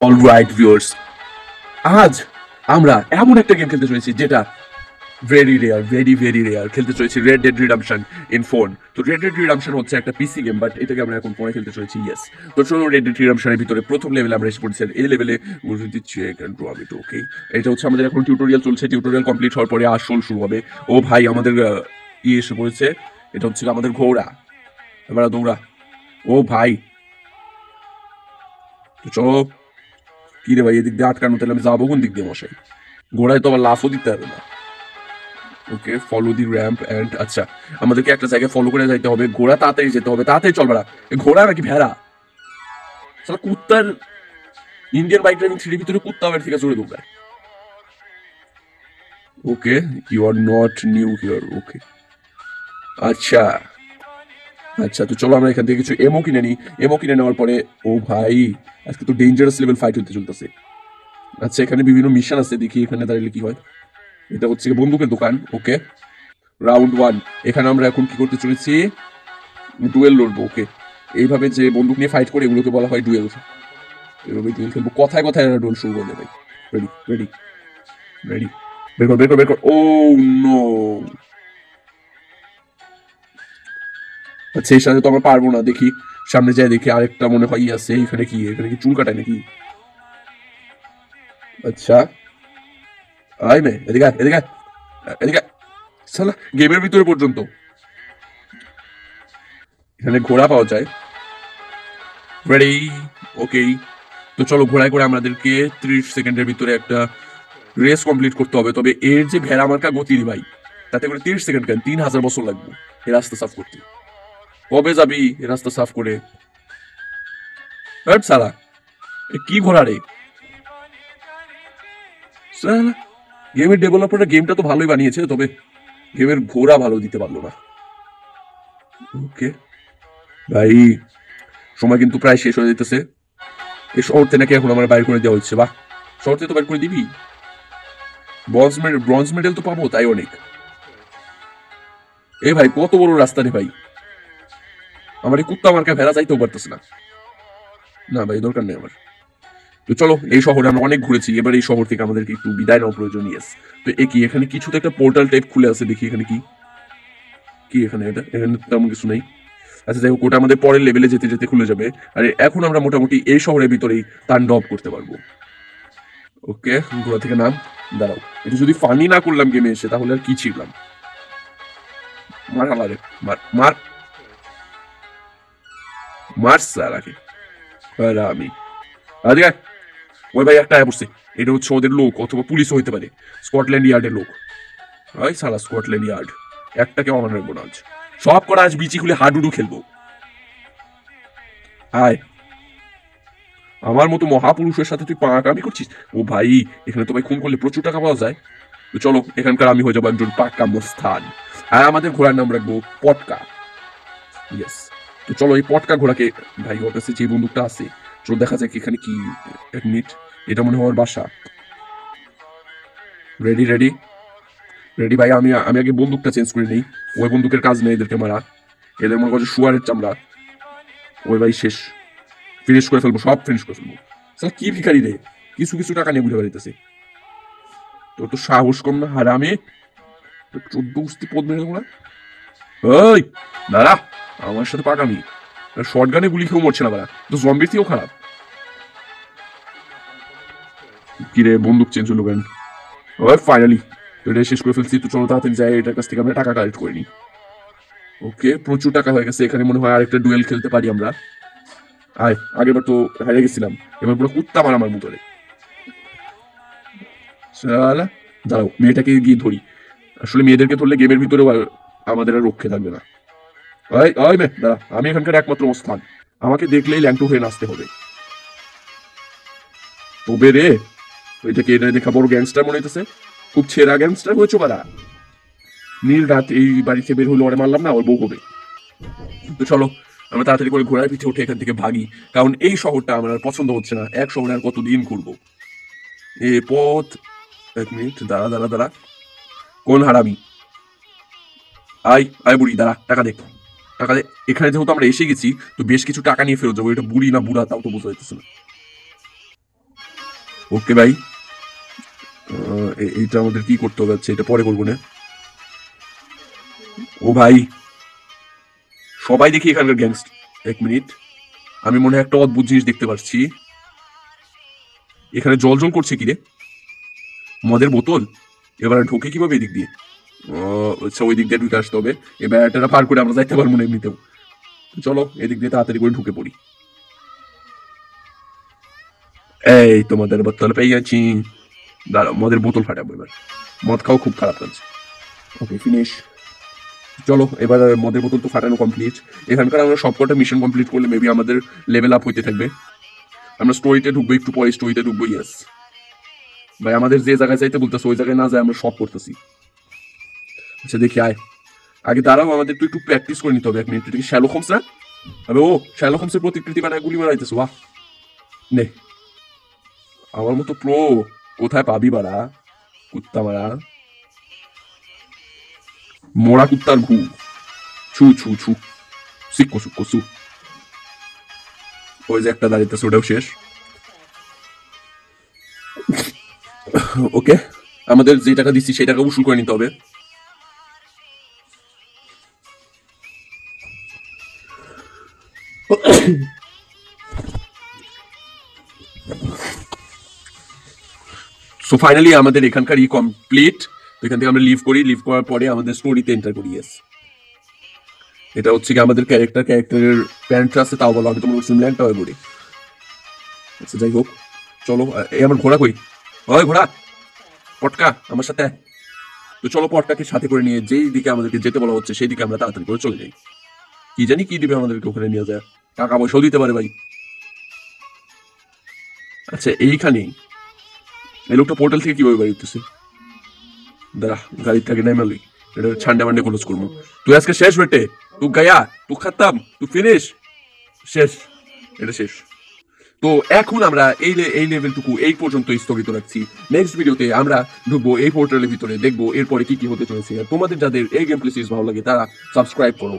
Alright viewers, আজ আমরা এমন একটা গেম খেলতে চলেছি যেটা ভেরি রেয়ার খেলতে চলেছি রেড ডেড রিডাম্পশন ইন ফোন। তো রেড ডেড রিডাম্পশন হচ্ছে একটা পিসি গেম, বাট এটাকে আমরা এখন ফোনে খেলতে চলেছি। ইয়েস, তো চলো রেড ডেড রিডাম্পশনের ভিতরে প্রথম লেভেলে আমরা এসে পড়ছি। এই লেভেলে দিচ্ছি ওকে, এটা হচ্ছে আমাদের এখন টিউটোরিয়াল চলছে। টিউটোরিয়াল কমপ্লিট হওয়ার পরে আসল শুরু হবে। ও ভাই, আমাদের এসে পড়েছে। এটা হচ্ছে আমাদের ঘোড়া। এবার দৌড়া। ও ভাই, তো চলো। কি রে ভাই, এদিক দিয়ে আটকানো, তাহলে আমি যাবো কোন দিক দিয়ে মশাই? ঘোড়ায় তো আবার লাফও দিতে হবে না। ওকে, ফলো দি র্যাম্প অ্যান্ড আচ্ছা, আমাদেরকে একটা জায়গায় ফলো করে যাইতে হবে। ঘোড়া তাড়াতাড়ি যেতে হবে, তাড়াতাড়ি চল বাড়া। ঘোড়া নাকি ভেড়া? সালা কুত্তার ইন্ডিয়ান বাইক ড্রাইভিং থ্রির ভিতরে কুত্তা আবার থেকে চড়ে দৌড়ায়। Okay, you are not new here. Okay, আচ্ছা আচ্ছা, তো চলো আমরা এখান থেকে কিছু এমও কিনে নিই। এমও কিনে নেওয়ার পরে, ও ভাই, আজকে তো ডেঞ্জারাস লেভেল ফাইট হতে চলতেছে। আচ্ছা, এখানে বিভিন্ন মিশন আছে, দেখি এখানে দাঁড়ালে কি হয়। এটা হচ্ছে বন্দুকের দোকান। ওকে, রাউন্ড ওয়ান। এখানে আমরা এখন কি করতে চলেছি? ডুয়েল লড়বো। ওকে, এইভাবে যে বন্দুক নিয়ে ফাইট করে এগুলোকে বলা হয় ডুয়েল। এভাবে ডুয়েল খেলবো, কথায় কথায় ডুয়েল শুরু করে দেবে। রেডি রেডি রেডি, বের কর বের কর বের কর। ও নো, আচ্ছা এর সাথে তো আমরা পারবো না। দেখি সামনে যাই, দেখি আরেকটা মনে হয় আছে। এখানে কি, এখানে কি চুল কাটায় নাকি? আচ্ছা, আয় মে, এদিকে আয়, এদিকে আয়, এদিকে আয়। সালা গেমের ভিতরে পর্যন্ত এখানে ঘোড়া পাওয়া যায়। রেডি, ওকে, তো চলো ঘোড়ায় করে আমাদেরকে 30 সেকেন্ডের ভিতরে একটা রেস কমপ্লিট করতে হবে। তবে এর যে ভেড়া মার্কা গতি রে ভাই, তাতে করে 30 সেকেন্ড কেন, 3000 বছর লাগবে এই রাস্তা সাফ করতে। কবে যাবি এই রাস্তা সাফ করে? হ্যাট সালা, এ কি ঘোড়া রে সালা! গেমের ডেভেলপাররা গেমটা তো ভালোই বানিয়েছে, তবে গেমের ঘোড়া ভালো দিতে পারলো না। ওকে ভাই, সময় কিন্তু প্রায় শেষ হয়ে যেতেছে। এই শহর থেকে নাকি এখন আমার বাইর করে দেওয়া হচ্ছে। বাহ, শহর থেকে তো বাইর করে দিবি। ব্রঞ্জ মেডেল তো পাবো, তাই অনেক। এ ভাই, কত বড় রাস্তা রে ভাই! আমার এই কুত্তা মার্কা ভেড়া যাইতেও পারতেছে না। না ভাই, দরকার নেই আমার। তো চলো, এই শহরে আমরা অনেক ঘুরেছি, এবার এই শহর থেকে আমাদেরকে একটু বিদায় নেওয়া প্রয়োজন। ইয়েস, তো এ কি, এখানে কিছু তো একটা পোর্টাল টাইপ খুলে আছে, দেখি এখানে কি। কি এখানে, এটা এখানে তেমন কিছু নেই। আচ্ছা যাই হোক, ওটা আমাদের পরের লেভেলে যেতে যেতে খুলে যাবে। আর এখন আমরা মোটামুটি এই শহরের ভিতরেই তাণ্ডব করতে পারবো। ওকে, ঘোড়া থেকে নাম। দাঁড়াও, এটা যদি ফানি না করলাম গেমে এসে, তাহলে আর কি ছিলাম? মার হালারে, মার মার মার সারাকে। আমি আজকে, ওই ভাই একটা পড়ছে। এটা হচ্ছে ওদের লোক, অথবা পুলিশও হইতে পারে। স্কটল্যান্ড ইয়ার্ডের লোক। ওই সালা স্কটল্যান্ড ইয়ার্ড, একটাকে অমান্য রাখবো না আজ। সব করা আজ বিচি খুলে হাডুডু খেলবো। আয়, আমার মতো মহাপুরুষের সাথে তুই পাকামি করছিস? ও ভাই, এখানে তো ভাই খুন করলে প্রচুর টাকা পাওয়া যায়। তো চলো, এখানকার আমি হয়ে যাবো একজন পাক্কা মোস্তান। আর আমাদের ঘোড়ার নাম রাখবো পটকা। ইয়েস, তো চলো এই পটকা ঘোড়াকে, ভাই ওর কাছে যে বন্দুকটা আছে, চলো দেখা যাক এখানে কি। 1 মিনিট, এটা মনে হয় আমার বাসা। রেডি রেডি রেডি ভাই, আমি আমি আগে বন্দুকটা চেঞ্জ করে নিই। ওই বন্দুকের কাজ নেই এদেরকে মারা। এদের মনে করছে শুয়ারের চামড়া। ওই ভাই শেষ, ফিনিশ করে ফেলবো, সব ফিনিশ করে ফেলবো। স্যার কি ভিখারি রে, কিছু কিছু টাকা নিয়ে বুঝে বেড়াইতেছে। তোর তো সাহস কম না হারামে, 14 পদ মেরে দেবো না। ওই দাঁড়া, আমার সাথে পাকামি। শর্ট গানে গুলি খেয়েও মরছে না বাড়া, তো জম্বির থেকেও খারাপ। কি রে, বন্দুক চেঞ্জ হলো কেন? ওই ফাইনালি এটা শেষ করে ফেলছি। তো চলো তাড়াতাড়ি যাই, এটার কাছ থেকে আমরা টাকা কালেক্ট করে নিই। ওকে, প্রচুর টাকা হয়ে গেছে। এখানে মনে হয় আরেকটা ডুয়েল খেলতে পারি আমরা। আয়, আগেরবার তো হেরে গেছিলাম, এবার পুরো কুত্তা মার আমার মতো রে। শালা, দাঁড়াও, মেয়েটাকে গিয়ে ধরি। আসলে মেয়েদেরকে ধরলে গেমের ভিতরেও আমাদের আর রক্ষে থাকবে না। ওই ওই মে দাঁড়া, আমি এখানকার একমাত্র স্থান, আমাকে দেখলেই ল্যাংটু হয়ে নাচতে হবে। তবে রে, ওইটাকে এটা দেখা বড় গ্যাংস্টার মনে হইতেছে। খুব ছেঁড়া গ্যাংস্টার হয়েছো বারা। নীল রাত এই বাড়িতে বের হইলো, ওরে মারলাম না, ওর বউ হবে। তো চলো, আমরা তাড়াতাড়ি করে ঘোড়ার পিঠে উঠে এখান থেকে ভাগি, কারণ এই শহরটা আমার আর পছন্দ হচ্ছে না। এক শহরে আর কতদিন ঘুরবো এ পথ। 1 মিনিট, দাঁড়া দাঁড়া দাঁড়া, কোন হারামি? আয় আয় বুড়ি, দাঁড়া, টাকা দে, টাকা দে। এখানে যেহেতু আমরা এসে গেছি, তো বেশ কিছু টাকা নিয়ে ফেরত যাবো। এটা বুড়ি না বুড়া তাও তো বোঝা যাইতেছে না। ওকে ভাই, এইটা আমাদের কি করতে হবে? আচ্ছা, এটা পরে করবো না। ও ভাই, সবাই দেখি এখানকার গ্যাংস্টার। এক মিনিট, আমি মনে হয় একটা অদ্ভুত জিনিস দেখতে পাচ্ছি। এখানে জল জল করছে কি রে? মদের বোতল। এবার ঢোকে কিভাবে এদিক দিয়ে? আচ্ছা, ওই দিক দিয়ে ঢুকে আসতে হবে। এবার এটা পার করে আমরা যাইতে পারবো না এমনিতেও। চলো এদিক দিয়ে তাড়াতাড়ি করে ঢুকে পড়ি। এই তোমাদের বোতল পেয়ে গেছি। দাঁড়াও, মদের বোতল ফাটাবো এবার। মদ খাও, খুব খারাপ লাগছে। ওকে, ফিনিশ। চলো এবার মদের বোতল তো ফাটানো কমপ্লিট। এখানকার আমরা সবকটা মিশন কমপ্লিট করলে মেবি আমাদের লেভেল আপ হইতে থাকবে। আমরা স্টোরিতে ঢুকবো, একটু পরে স্টোরিতে ঢুকবো। ইয়েস ভাই, আমাদের যে জায়গায় যাইতে বলতেছে ওই জায়গায় না যায় আমরা সব করতেছি। আচ্ছা দেখি, আয় আগে দাঁড়াও, আমাদের একটু একটু প্র্যাকটিস করে নিতে হবে। এক মিনিট, এটা কি শ্যালক হোমস না? আবে ও, শ্যালক হোমসের প্রতিকৃতি বানায় গুলি মারাইতেছে, বাহ। নে, আমার মতো প্রো কোথায় পাবি বাড়া? কুত্তা মারা, মোড়া কুত্তার ঘু। ছু ছু ছু, সিক্কো সুক্কো সু। ওই যে একটা দাঁড়িয়েছে, ওটাও শেষ। ওকে, আমাদের যে টাকা দিচ্ছি সেই টাকা উসুল করে নিতে হবে। সো ফাইনালি আমাদের এখানকার কমপ্লিট। তো এখান থেকে আমরা লিভ করি, লিভ করার পরে আমাদের স্টোরিতে এন্টার করি। ইয়েস, এটা হচ্ছে কি আমাদের ক্যারেক্টারের প্যান্টটা আছে, তাও বলো আমি তোমার সিমল্যান্ডটা হয় করি। আচ্ছা যাই হোক, চলো। এই আমার ঘোড়া কই? ওই ঘোড়া, পটকা আমার সাথে। তো চলো পটকাকে সাথে করে নিয়ে যেই দিকে আমাদেরকে যেতে বলা হচ্ছে সেই দিকে আমরা তাড়াতাড়ি করে চলে যাই। কি জানি কি দিবে আমাদেরকে ওখানে নিয়ে যায়, টাকা পয়সাও দিতে পারে ভাই। আচ্ছা এইখানেই এই লোকটা পোর্টাল থেকে কিভাবে বাড়ি উঠতেছে? দাঁড়া, গাড়ির থেকে নেমে লই, এটা ছান্ডে মান্ডে ক্লোজ করবো। তুই আজকে শেষ বেটে, তুই গায়া, তুই খাতাম, তুই ফিনিশ, শেষ, এটা শেষ। তো এখন আমরা এই লেভেলটুকু এই পর্যন্ত স্থগিত রাখছি। নেক্সট ভিডিওতে আমরা ঢুকবো এই পোর্টালের ভিতরে, দেখবো এরপরে কি কি হতে চলেছে। আর তোমাদের যাদের এই গেম প্লে সিরিজ ভালো লাগে তারা সাবস্ক্রাইব করো।